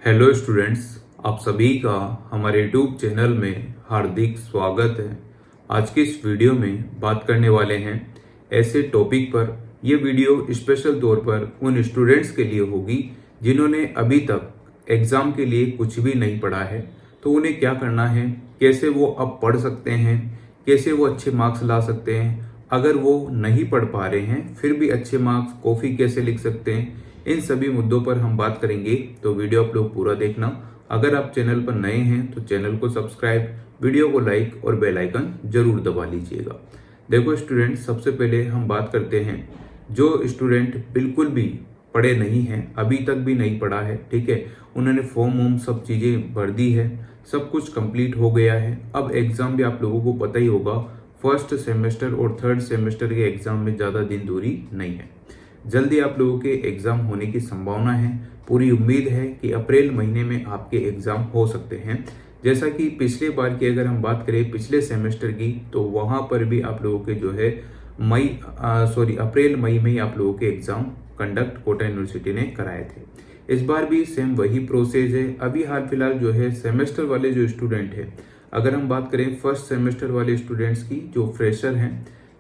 Hello students, आप सभी का हमारे यूट्यूब चैनल में हार्दिक स्वागत है। आज की इस वीडियो में बात करने वाले हैं ऐसे टॉपिक पर। यह वीडियो स्पेशल तौर पर उन स्टूडेंट्स के लिए होगी जिन्होंने अभी तक एग्ज़ाम के लिए कुछ भी नहीं पढ़ा है। तो उन्हें क्या करना है, कैसे वो अब पढ़ सकते हैं, कैसे वो अच्छे मार्क्स ला सकते हैं। अगर वो नहीं पढ़ पा रहे हैं फिर भी अच्छे मार्क्स कॉफ़ी कैसे लिख सकते हैं, इन सभी मुद्दों पर हम बात करेंगे। तो वीडियो आप लोग पूरा देखना। अगर आप चैनल पर नए हैं तो चैनल को सब्सक्राइब, वीडियो को लाइक और बेल आइकन जरूर दबा लीजिएगा। देखो स्टूडेंट, सबसे पहले हम बात करते हैं जो स्टूडेंट बिल्कुल भी पढ़े नहीं हैं, अभी तक भी नहीं पढ़ा है, ठीक है। उन्होंने फॉर्म वॉर्म सब चीज़ें भर दी है, सब कुछ कंप्लीट हो गया है। अब एग्ज़ाम भी आप लोगों को पता ही होगा, फर्स्ट सेमेस्टर और थर्ड सेमेस्टर के एग्ज़ाम में ज़्यादा दिन दूरी नहीं है। जल्दी आप लोगों के एग्ज़ाम होने की संभावना है। पूरी उम्मीद है कि अप्रैल महीने में आपके एग्ज़ाम हो सकते हैं। जैसा कि पिछले बार की अगर हम बात करें पिछले सेमेस्टर की, तो वहाँ पर भी आप लोगों के जो है अप्रैल मई में ही आप लोगों के एग्ज़ाम कंडक्ट कोटा यूनिवर्सिटी ने कराए थे। इस बार भी सेम वही प्रोसेस है। अभी हाल फिलहाल जो है सेमेस्टर वाले जो स्टूडेंट है, अगर हम बात करें फर्स्ट सेमेस्टर वाले स्टूडेंट्स की जो फ्रेशर हैं,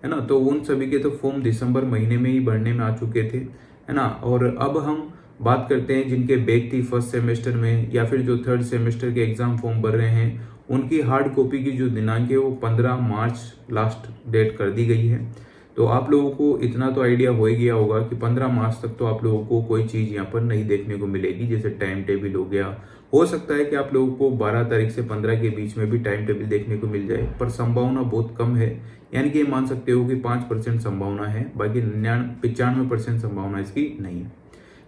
है ना, तो उन सभी के तो फॉर्म दिसंबर महीने में ही भरने में आ चुके थे, है ना। और अब हम बात करते हैं जिनके बैक थी फर्स्ट सेमेस्टर में या फिर जो थर्ड सेमेस्टर के एग्जाम फॉर्म भर रहे हैं, उनकी हार्ड कॉपी की जो दिनांक है वो 15 मार्च लास्ट डेट कर दी गई है। तो आप लोगों को इतना तो आइडिया हो ही गया होगा कि 15 मार्च तक तो आप लोगों को कोई चीज़ यहाँ पर नहीं देखने को मिलेगी, जैसे टाइम टेबल हो गया। हो सकता है कि आप लोगों को 12 तारीख से 15 के बीच में भी टाइम टेबल देखने को मिल जाए, पर संभावना बहुत कम है। यानी कि ये मान सकते हो कि 5% संभावना है, बाकी 95% संभावना इसकी नहीं है।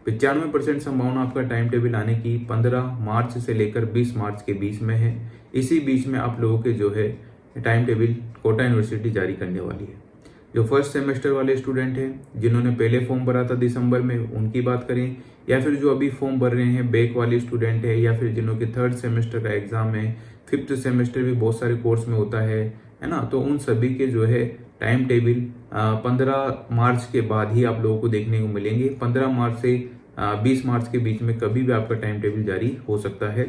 95% संभावना आपका टाइम टेबल आने की 15 मार्च से लेकर 20 मार्च के बीच में है। इसी बीच में आप लोगों के जो है टाइम टेबल कोटा यूनिवर्सिटी जारी करने वाली है। जो फर्स्ट सेमेस्टर वाले स्टूडेंट हैं जिन्होंने पहले फॉर्म भरा था दिसंबर में, उनकी बात करें, या फिर जो अभी फॉर्म भर रहे हैं बैक वाले स्टूडेंट है, या फिर जिन्हों के थर्ड सेमेस्टर का एग्जाम है, फिफ्थ सेमेस्टर भी बहुत सारे कोर्स में होता है ना, तो उन सभी के जो है टाइम टेबल 15 मार्च के बाद ही आप लोगों को देखने को मिलेंगे। 15 मार्च से 20 मार्च के बीच में कभी भी आपका टाइम टेबल जारी हो सकता है।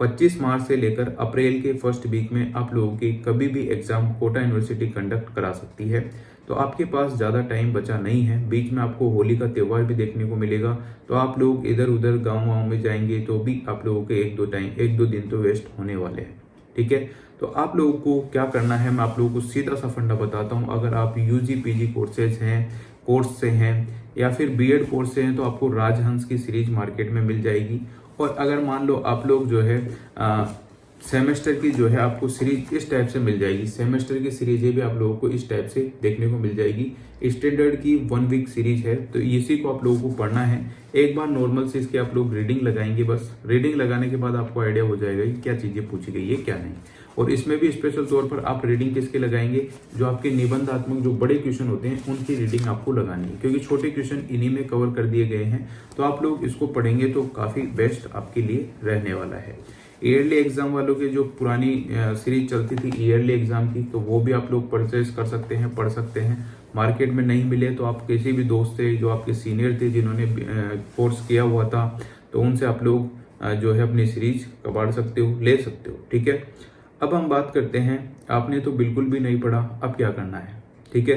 25 मार्च से लेकर अप्रैल के फर्स्ट वीक में आप लोगों के कभी भी एग्जाम कोटा यूनिवर्सिटी कंडक्ट करा सकती है। तो आपके पास ज़्यादा टाइम बचा नहीं है। बीच में आपको होली का त्यौहार भी देखने को मिलेगा, तो आप लोग इधर उधर गाँव में जाएंगे तो भी आप लोगों के एक दो दिन तो वेस्ट होने वाले हैं, ठीक है। तो आप लोगों को क्या करना है, मैं आप लोगों को सीधा सा फंडा बताता हूँ। अगर आप यूजी पीजी कोर्स से हैं या फिर बीएड कोर्स से हैं, तो आपको राजहंस की सीरीज मार्केट में मिल जाएगी। और अगर मान लो आप लोग जो है सेमेस्टर की जो है आपको सीरीज इस टाइप से मिल जाएगी। सेमेस्टर की सीरीजें भी आप लोगों को इस टाइप से देखने को मिल जाएगी। स्टैंडर्ड की 1 वीक सीरीज है, तो इसी को आप लोगों को पढ़ना है। एक बार नॉर्मल से इसकी आप लोग रीडिंग लगाएंगे, बस रीडिंग लगाने के बाद आपको आइडिया हो जाएगा कि क्या चीज़ें पूछी गई है क्या नहीं। और इसमें भी स्पेशल तौर पर आप रीडिंग किसके लगाएंगे, जो आपके निबंधात्मक जो बड़े क्वेश्चन होते हैं उनकी रीडिंग आपको लगानी है, क्योंकि छोटे क्वेश्चन इन्हीं में कवर कर दिए गए हैं। तो आप लोग इसको पढ़ेंगे तो काफ़ी बेस्ट आपके लिए रहने वाला है। ईयरली एग्जाम वालों की जो पुरानी सीरीज चलती थी ईयरली एग्जाम की, तो वो भी आप लोग परचेज कर सकते हैं, पढ़ सकते हैं। मार्केट में नहीं मिले तो आप किसी भी दोस्त से जो आपके सीनियर थे जिन्होंने कोर्स किया हुआ था, तो उनसे आप लोग जो है अपनी सीरीज कबाड़ सकते हो, ले सकते हो, ठीक है। अब हम बात करते हैं, आपने तो बिल्कुल भी नहीं पढ़ा, अब क्या करना है, ठीक है।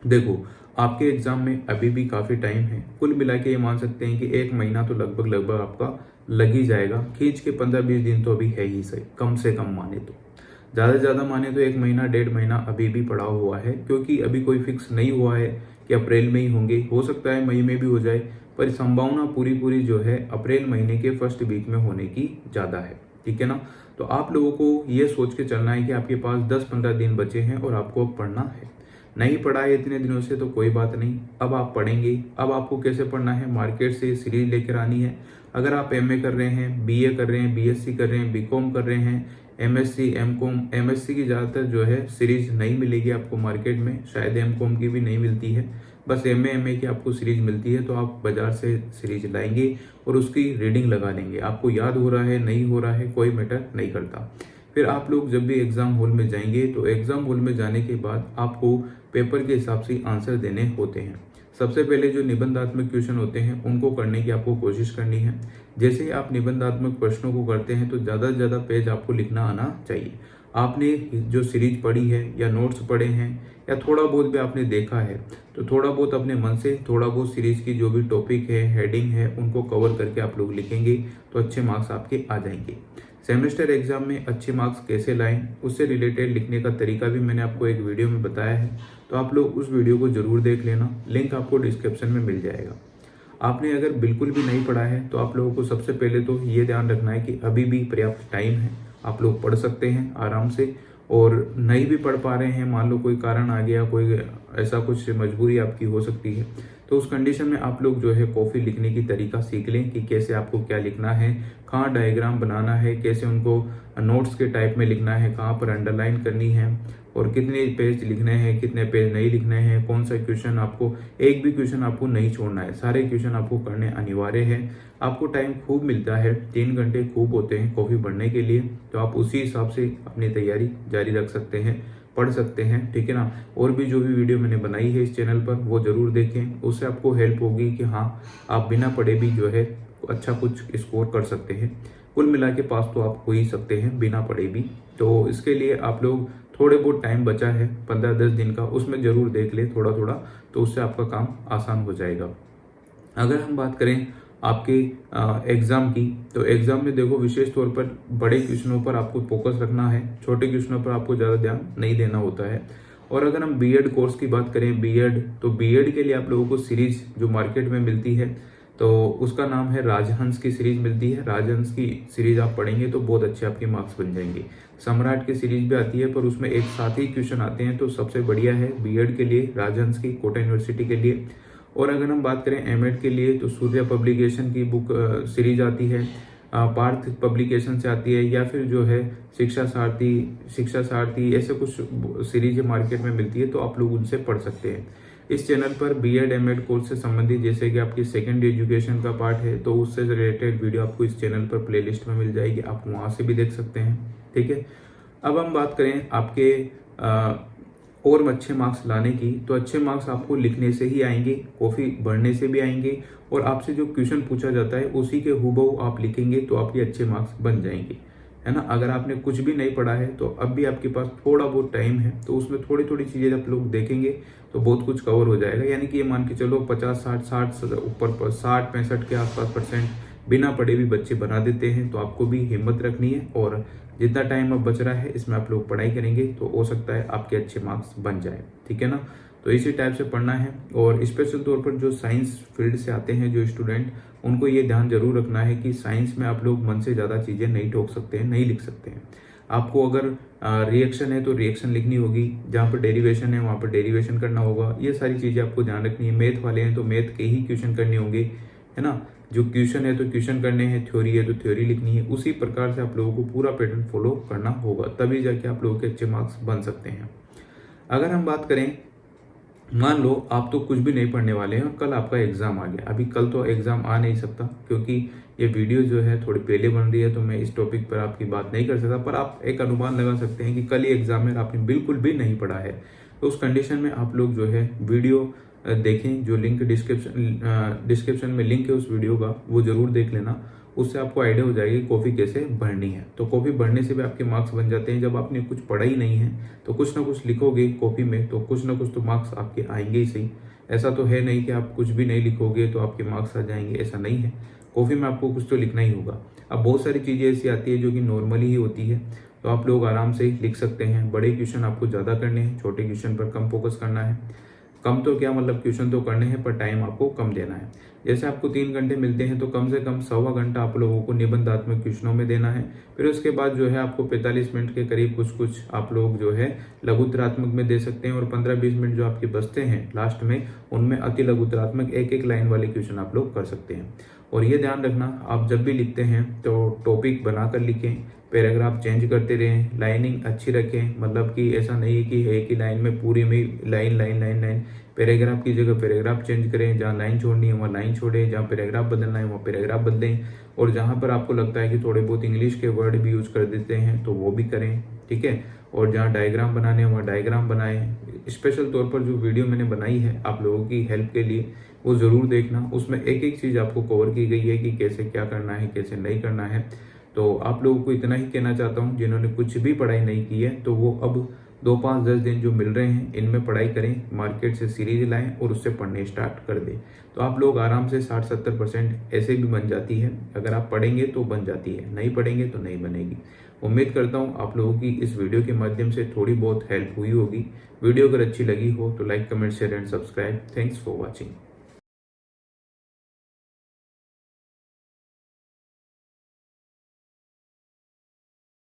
देखो, आपके एग्जाम में अभी भी काफ़ी टाइम है। कुल मिला के ये मान सकते हैं कि 1 महीना तो लगभग आपका लग ही जाएगा। खींच के 15-20 दिन तो अभी है ही सही, कम से कम माने तो। ज़्यादा से ज़्यादा माने तो 1 महीना 1.5 महीना अभी भी पड़ा हुआ है, क्योंकि अभी कोई फिक्स नहीं हुआ है कि अप्रैल में ही होंगे। हो सकता है मई में भी हो जाए, पर संभावना पूरी जो है अप्रैल महीने के फर्स्ट वीक में होने की ज़्यादा है, ठीक है ना। तो आप लोगों को ये सोच के चलना है कि आपके पास 10-15 दिन बचे हैं और आपको अब पढ़ना है। नहीं पढ़ा है इतने दिनों से तो कोई बात नहीं, अब आप पढ़ेंगे। अब आपको कैसे पढ़ना है, मार्केट से सीरीज लेकर आनी है। अगर आप एमए कर रहे हैं, बीए कर रहे हैं, बीएससी कर रहे हैं, बीकॉम कर रहे हैं, एमएससी, एमकॉम, एमएससी की ज़्यादातर जो है सीरीज नहीं मिलेगी आपको मार्केट में, शायद एमकॉम की भी नहीं मिलती है, बस एमए की आपको सीरीज मिलती है। तो आप बाजार से सीरीज लाएंगे और उसकी रीडिंग लगा लेंगे। आपको याद हो रहा है नहीं हो रहा है कोई मैटर नहीं करता। फिर आप लोग जब भी एग्जाम हॉल में जाएंगे, तो एग्जाम हॉल में जाने के बाद आपको पेपर के हिसाब से आंसर देने होते हैं। सबसे पहले जो निबंधात्मक क्वेश्चन होते हैं उनको करने की आपको कोशिश करनी है। जैसे ही आप निबंधात्मक प्रश्नों को करते हैं तो ज़्यादा से ज़्यादा पेज आपको लिखना आना चाहिए। आपने जो सीरीज पढ़ी है या नोट्स पढ़े हैं या थोड़ा बहुत भी आपने देखा है तो थोड़ा बहुत अपने मन से थोड़ा बहुत सीरीज की जो भी टॉपिक है, हेडिंग है, उनको कवर करके आप लोग लिखेंगे तो अच्छे मार्क्स आपके आ जाएंगे। सेमेस्टर एग्जाम में अच्छे मार्क्स कैसे लाएं उससे रिलेटेड लिखने का तरीका भी मैंने आपको एक वीडियो में बताया है, तो आप लोग उस वीडियो को जरूर देख लेना, लिंक आपको डिस्क्रिप्शन में मिल जाएगा। आपने अगर बिल्कुल भी नहीं पढ़ा है तो आप लोगों को सबसे पहले तो ये ध्यान रखना है कि अभी भी पर्याप्त टाइम है, आप लोग पढ़ सकते हैं आराम से। और नहीं भी पढ़ पा रहे हैं, मान लो कोई कारण आ गया, कोई ऐसा कुछ मजबूरी आपकी हो सकती है, तो उस कंडीशन में आप लोग जो है कॉफी लिखने की तरीका सीख लें कि कैसे आपको क्या लिखना है, कहाँ डायग्राम बनाना है, कैसे उनको नोट्स के टाइप में लिखना है, कहाँ पर अंडरलाइन करनी है और कितने पेज लिखने हैं, कितने पेज नहीं लिखने हैं, कौन सा क्वेश्चन आपको, एक भी क्वेश्चन आपको नहीं छोड़ना है, सारे क्वेश्चन आपको करने अनिवार्य है। आपको टाइम खूब मिलता है, 3 घंटे खूब होते हैं कॉफी पढ़ने के लिए, तो आप उसी हिसाब से अपनी तैयारी जारी रख सकते हैं, पढ़ सकते हैं, ठीक है ना। और भी जो भी वीडियो मैंने बनाई है इस चैनल पर वो जरूर देखें, उससे आपको हेल्प होगी कि हाँ आप बिना पढ़े भी जो है अच्छा कुछ स्कोर कर सकते हैं। कुल मिला के पास तो आप हो ही सकते हैं बिना पढ़े भी। तो इसके लिए आप लोग थोड़े बहुत टाइम बचा है 15-10 दिन का, उसमें जरूर देख ले थोड़ा थोड़ा, तो उससे आपका काम आसान हो जाएगा। अगर हम बात करें आपके एग्जाम की, तो एग्जाम में देखो विशेष तौर पर बड़े क्वेश्चनों पर आपको फोकस रखना है, छोटे क्वेश्चनों पर आपको ज़्यादा ध्यान नहीं देना होता है। और अगर हम बीएड कोर्स की बात करें, बीएड, तो बीएड के लिए आप लोगों को सीरीज जो मार्केट में मिलती है तो उसका नाम है राजहंस की सीरीज मिलती है। राजहंस की सीरीज आप पढ़ेंगे तो बहुत अच्छे आपके मार्क्स बन जाएंगे। सम्राट की सीरीज भी आती है पर उसमें एक साथ ही क्वेश्चन आते हैं, तो सबसे बढ़िया है बीएड के लिए राजहंस की, कोटा यूनिवर्सिटी के लिए। और अगर हम बात करें एमएड के लिए तो सूर्य पब्लिकेशन की बुक सीरीज आती है, पार्थ पब्लिकेशन से आती है, या फिर जो है शिक्षा सारथी ऐसे कुछ सीरीज मार्केट में मिलती है, तो आप लोग उनसे पढ़ सकते हैं। इस चैनल पर बीएड एमएड कोर्स से संबंधित जैसे कि आपकी सेकेंडरी एजुकेशन का पार्ट है तो उससे रिलेटेड वीडियो आपको इस चैनल पर प्लेलिस्ट में मिल जाएगी, आप वहाँ से भी देख सकते हैं, ठीक है। अब हम बात करें आपके और अच्छे मार्क्स लाने की, तो अच्छे मार्क्स आपको लिखने से ही आएंगे, कॉफी भरने से भी आएंगे, और आपसे जो क्वेश्चन पूछा जाता है उसी के हूबहू आप लिखेंगे तो आपके अच्छे मार्क्स बन जाएंगे, है ना। अगर आपने कुछ भी नहीं पढ़ा है तो अब भी आपके पास थोड़ा बहुत टाइम है, तो उसमें थोड़ी थोड़ी चीज़ें आप लोग देखेंगे तो बहुत कुछ कवर हो जाएगा। यानी कि ये मान के चलो 50-60 ऊपर 60-65 के आसपास % बिना पढ़े भी बच्चे बना देते हैं। तो आपको भी हिम्मत रखनी है और जितना टाइम अब बच रहा है इसमें आप लोग पढ़ाई करेंगे तो हो सकता है आपके अच्छे मार्क्स बन जाए, ठीक है ना। तो इसी टाइप से पढ़ना है। और स्पेशल तौर पर जो साइंस फील्ड से आते हैं जो स्टूडेंट, उनको ये ध्यान जरूर रखना है कि साइंस में आप लोग मन से ज़्यादा चीज़ें नहीं ठोक सकते हैं, नहीं लिख सकते हैं। आपको अगर रिएक्शन है तो रिएक्शन लिखनी होगी, जहाँ पर डेरिवेशन है वहाँ पर डेरिवेशन करना होगा, ये सारी चीज़ें आपको ध्यान रखनी है। मैथ वाले हैं तो मैथ के ही क्वेश्चन करने होंगे, है ना। जो क्वेश्चन है तो क्वेश्चन करने हैं, थ्योरी है तो थ्योरी लिखनी है। उसी प्रकार से आप लोगों को पूरा पैटर्न फॉलो करना होगा, तभी जाके आप लोगों के अच्छे मार्क्स बन सकते हैं। अगर हम बात करें, मान लो आप तो कुछ भी नहीं पढ़ने वाले हैं और कल आपका एग्जाम आ गया। अभी कल तो एग्जाम आ नहीं सकता क्योंकि ये वीडियो जो है थोड़ी पहले बन रही है, तो मैं इस टॉपिक पर आपकी बात नहीं कर सकता, पर आप एक अनुमान लगा सकते हैं कि कल ही एग्जाम है, आपने बिल्कुल भी नहीं पढ़ा है। तो उस कंडीशन में आप लोग जो है वीडियो देखें, जो लिंक डिस्क्रिप्शन में लिंक है उस वीडियो का, वो जरूर देख लेना। उससे आपको आइडिया हो जाएगी कॉफी कैसे भरनी है। तो कॉफी भरने से भी आपके मार्क्स बन जाते हैं। जब आपने कुछ पढ़ा ही नहीं है तो कुछ ना कुछ लिखोगे कॉपी में, तो कुछ ना कुछ तो मार्क्स आपके आएंगे ही सही। ऐसा तो है नहीं कि आप कुछ भी नहीं लिखोगे तो आपके मार्क्स आ जाएंगे, ऐसा नहीं है। कॉफी में आपको कुछ तो लिखना ही होगा। अब बहुत सारी चीज़ें ऐसी आती है जो कि नॉर्मली ही होती है, तो आप लोग आराम से लिख सकते हैं। बड़े क्वेश्चन आपको ज़्यादा करने हैं, छोटे क्वेश्चन पर कम फोकस करना है। कम तो क्या मतलब, क्वेश्चन तो करने हैं पर टाइम आपको कम देना है। जैसे आपको 3 घंटे मिलते हैं तो कम से कम 1.25 घंटा आप लोगों को निबंधात्मक क्वेश्चनों में देना है। फिर उसके बाद जो है आपको 45 मिनट के करीब कुछ आप लोग जो है लघुत्तरात्मक में दे सकते हैं, और 15-20 मिनट जो आपके बचते हैं लास्ट में, उनमें अति लघुत्तरात्मक एक लाइन वाले क्वेश्चन आप लोग कर सकते हैं। और ये ध्यान रखना, आप जब भी लिखते हैं तो टॉपिक बनाकर लिखें, पैराग्राफ चेंज करते रहें, लाइनिंग अच्छी रखें। मतलब कि ऐसा नहीं है कि एक ही लाइन में पूरी में लाइन, पैराग्राफ की जगह पैराग्राफ चेंज करें। जहाँ लाइन छोड़नी है वहाँ लाइन छोड़ें, जहाँ पैराग्राफ बदलना है वहाँ पैराग्राफ बदलें। और जहाँ पर आपको लगता है कि थोड़े बहुत इंग्लिश के वर्ड भी यूज कर देते हैं तो वो भी करें, ठीक है। और जहाँ डायग्राम बनाने हैं वहाँ डायग्राम बनाएं। स्पेशल तौर पर जो वीडियो मैंने बनाई है आप लोगों की हेल्प के लिए, वो ज़रूर देखना। उसमें एक एक चीज़ आपको कवर की गई है कि कैसे क्या करना है, कैसे नहीं करना है। तो आप लोगों को इतना ही कहना चाहता हूँ, जिन्होंने कुछ भी पढ़ाई नहीं की है तो वो अब 2, 5, 10 दिन जो मिल रहे हैं इनमें पढ़ाई करें, मार्केट से सीरीज लाएं और उससे पढ़ने स्टार्ट कर दें। तो आप लोग आराम से 60-70% ऐसे भी बन जाती है। अगर आप पढ़ेंगे तो बन जाती है, नहीं पढ़ेंगे तो नहीं बनेगी। उम्मीद करता हूँ आप लोगों की इस वीडियो के माध्यम से थोड़ी बहुत हेल्प हुई होगी। वीडियो अगर अच्छी लगी हो तो like, comment, share and subscribe. Thanks for watching.